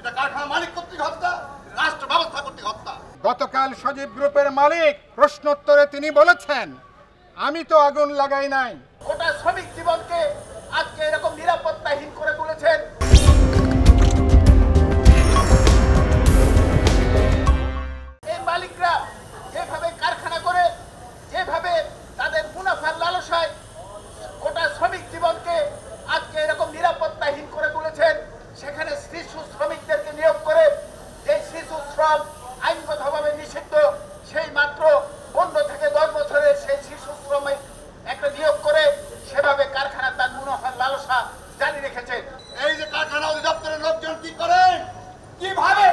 এটা কারখানা মালিক কর্তৃক হত্যা, রাষ্ট্র ব্যবস্থা কর্তৃক হত্যা। গতকাল সজীব গ্রুপের মালিক প্রশ্নোত্তরে তিনি বলেছেন, আমি তো আগুন লাগাই নাই। গোটা শ্রমিক জীবনকে আজকে এরকম নিরাপত্তাহীন করে তুলেছেন। এই মালিকরা যেভাবে কারখানা করে, যেভাবে তাদের মুনাফার লালসায় গোটা শ্রমিক জীবনকে আজকে এরকম নিরাপত্তাহীন করে তুলেছেন, সেখানে শিশু শ্রমিকদেরকে নিয়োগ করে, যে শিশু শ্রম আইনগতভাবে নিষিদ্ধ, সেই মাত্র 15 থেকে 10 বছরের সেই শিশু শ্রমিক একটা নিয়োগ করে সেভাবে কারখানা তার মুনাফার লালসা জারি রেখেছে। এই যে কারখানা অধিদপ্তরের লোকজন কি করেন, কিভাবে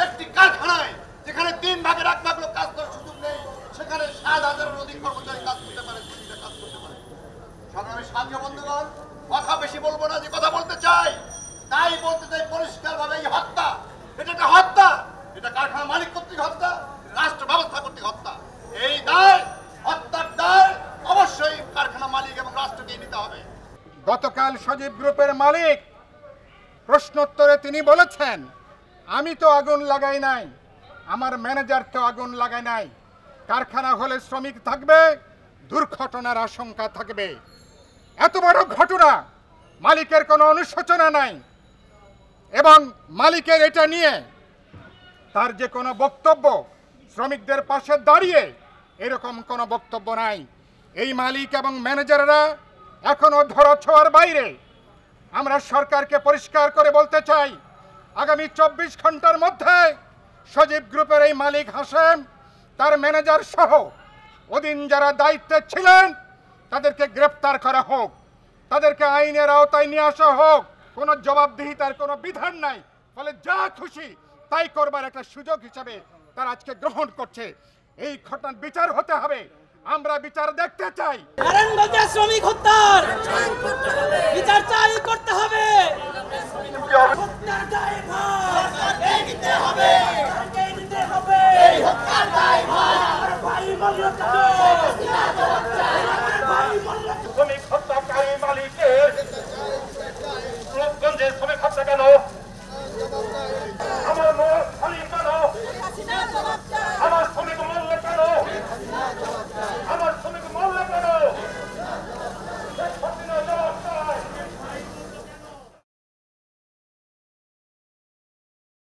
একটি কারখানায় যেখানে 3 ভাগের 1 ভাগ লোক কাজ করার সুযোগ নেই, সেখানে 7,000-এর অধিক কর্মচারী কাজ করতে পারে, কাজ করতে পারে। সংগ্রামী সাথী বন্ধুগণ, কথা বেশি বলবো না, যে কথা বলতে চাই তাই বলতে চাই পরিষ্কারভাবে। এই হত্যা, এটা একটা হত্যা, এটা কারখানা মালিক কর্তৃক হত্যা, রাষ্ট্র ব্যবস্থা কর্তৃক হত্যা। এই দায়, হত্যার দায় অবশ্যই কারখানা মালিক এবং রাষ্ট্রকে নিতে হবে। গতকাল সজীব গ্রুপের মালিক প্রশ্নোত্তরে তিনি বলেছেন, আমি তো আগুন লাগাই নাই, আমার ম্যানেজার তো আগুন লাগায় নাই। কারখানা হলে শ্রমিক থাকবে, দুর্ঘটনার আশঙ্কা থাকবে। এত বড় ঘটনা, মালিকের কোনো অনুশোচনা নাই এবং মালিকের এটা নিয়ে তার যে কোনো বক্তব্য, শ্রমিকদের পাশে দাঁড়িয়ে এরকম কোনো বক্তব্য নাই। এই মালিক এবং ম্যানেজাররা এখনো ধরাছোঁয়ার বাইরে। আমরা সরকারকে পরিষ্কার করে বলতে চাই, আগামী 24 ঘন্টার মধ্যে সজীব গ্রুপের এই মালিক হাসেম, তার ম্যানেজার সহ ওদিন যারা দায়িত্বে ছিলেন তাদেরকে গ্রেফতার করা হোক, তাদেরকে আইনের আওতায় নিয়ে আসা হোক। কোনো জবাবদিহিতার কোনো বিধান নাই, ফলে যা খুশি তাই করবার একটা সুযোগ হিসাবে তারা আজকে গ্রহণ করছে। এই ঘটনার বিচার হতে হবে, আমরা বিচার দেখতে চাই। নারায়ণগঞ্জে শ্রমিক হত্যার